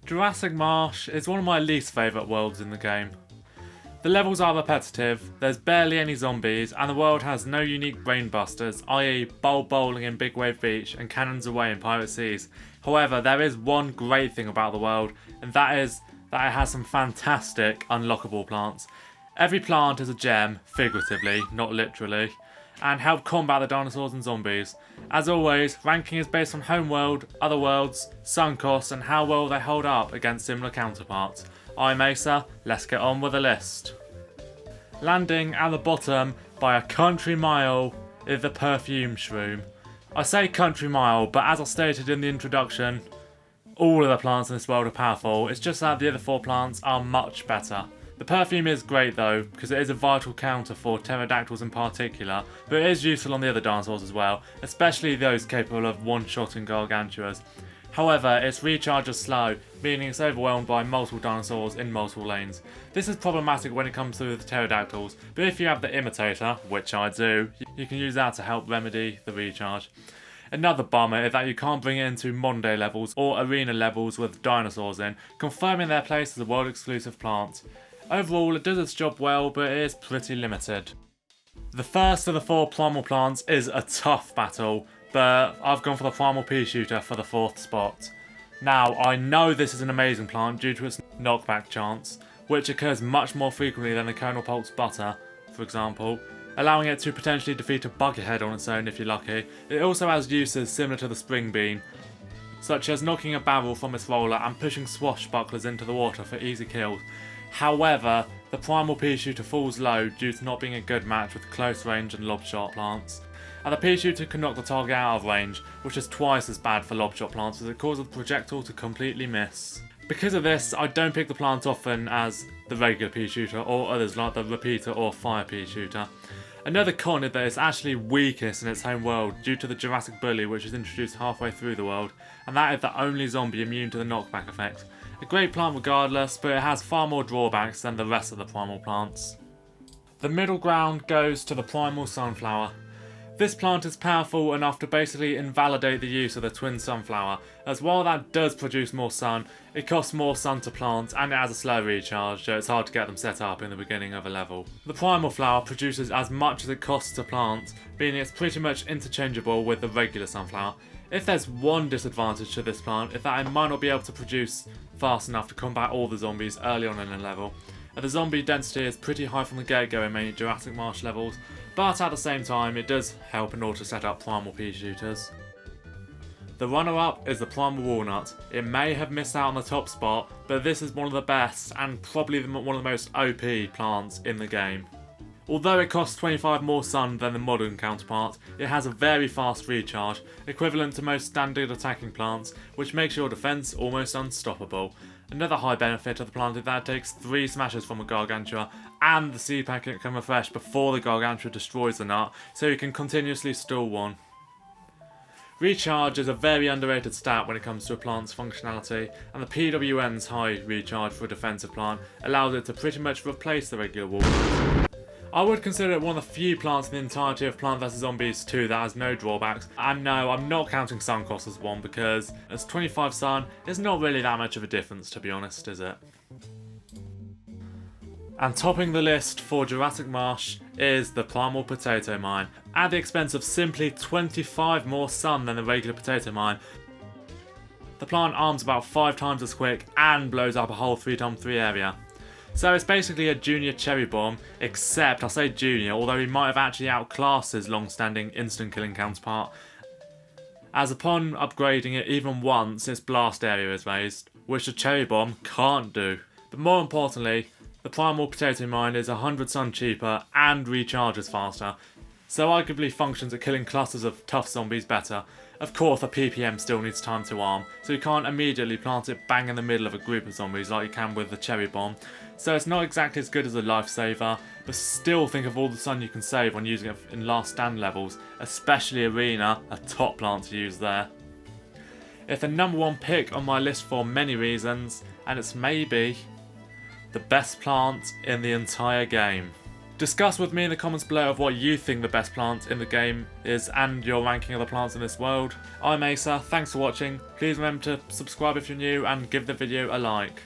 Jurassic Marsh is one of my least favourite worlds in the game. The levels are repetitive, there's barely any zombies, and the world has no unique brainbusters, i.e. bowl bowling in Big Wave Beach and cannons away in Pirate Seas. However, there is one great thing about the world, and that is that it has some fantastic unlockable plants. Every plant is a gem, figuratively, not literally, and help combat the dinosaurs and zombies. As always, ranking is based on homeworld, other worlds, sun costs, and how well they hold up against similar counterparts. I'm Asa, let's get on with the list. Landing at the bottom by a country mile is the Perfume shroom. I say country mile, but as I stated in the introduction, all of the plants in this world are powerful, it's just that the other four plants are much better. The Perfume is great though, because it is a vital counter for pterodactyls in particular, but it is useful on the other dinosaurs as well, especially those capable of one-shotting gargantuas. However, its recharge is slow, meaning it's overwhelmed by multiple dinosaurs in multiple lanes. This is problematic when it comes to the pterodactyls, but if you have the imitator, which I do, you can use that to help remedy the recharge. Another bummer is that you can't bring it into modern day levels or arena levels with dinosaurs in, confirming their place as a world exclusive plant. Overall, it does its job well, but it is pretty limited. The first of the four primal plants is a tough battle, but I've gone for the Primal Peashooter for the fourth spot. Now, I know this is an amazing plant due to its knockback chance, which occurs much more frequently than the Kernel Pulse Butter, for example, allowing it to potentially defeat a Buckethead on its own if you're lucky. It also has uses similar to the Spring Bean, such as knocking a barrel from its roller and pushing swashbucklers into the water for easy kills. However, the Primal Peashooter falls low due to not being a good match with close range and lob shot plants. And the Peashooter can knock the target out of range, which is twice as bad for lob shot plants as it causes the projectile to completely miss. Because of this, I don't pick the plant often as the regular Peashooter or others like the Repeater or Fire Peashooter. Another con is that it's actually weakest in its home world due to the Jurassic Bully, which is introduced halfway through the world, and that is the only zombie immune to the knockback effect. A great plant regardless, but it has far more drawbacks than the rest of the primal plants. The middle ground goes to the Primal Sunflower. This plant is powerful enough to basically invalidate the use of the twin sunflower, as while that does produce more sun, it costs more sun to plant and it has a slow recharge, so it's hard to get them set up in the beginning of a level. The primal flower produces as much as it costs to plant, meaning it's pretty much interchangeable with the regular sunflower. If there's one disadvantage to this plant, it's that it might not be able to produce fast enough to combat all the zombies early on in a level. The zombie density is pretty high from the get-go in many Jurassic Marsh levels, but at the same time it does help in order to set up primal Peashooters. The runner-up is the Plum Walnut. It may have missed out on the top spot, but this is one of the best and probably one of the most OP plants in the game. Although it costs 25 more sun than the modern counterpart, it has a very fast recharge, equivalent to most standard attacking plants, which makes your defense almost unstoppable. Another high benefit of the plant is that it takes 3 smashes from a Gargantua, and the seed packet can refresh before the Gargantua destroys the nut, so you can continuously stall one. Recharge is a very underrated stat when it comes to a plant's functionality, and the PWN's high recharge for a defensive plant allows it to pretty much replace the regular walnut. I would consider it one of the few plants in the entirety of Plant vs Zombies 2 that has no drawbacks, and no, I'm not counting sun cost as one because as 25 sun is not really that much of a difference, to be honest, is it? And topping the list for Jurassic Marsh is the Primal Potato Mine. At the expense of simply 25 more sun than the regular potato mine, the plant arms about 5 times as quick and blows up a whole 3x3 area. So it's basically a junior cherry bomb, except I say junior, although he might have actually outclassed his long-standing instant killing counterpart, as upon upgrading it even once its blast area is raised, which the cherry bomb can't do. But more importantly, the Primal Potato Mine is 100 sun cheaper and recharges faster, so arguably functions at killing clusters of tough zombies better. Of course, a PPM still needs time to arm, so you can't immediately plant it bang in the middle of a group of zombies like you can with the cherry bomb, so it's not exactly as good as a lifesaver, but still think of all the sun you can save when using it in last stand levels, especially arena, a top plant to use there. It's the number one pick on my list for many reasons, and it's maybe the best plant in the entire game. Discuss with me in the comments below of what you think the best plant in the game is and your ranking of the plants in this world. I'm Asa, thanks for watching. Please remember to subscribe if you're new and give the video a like.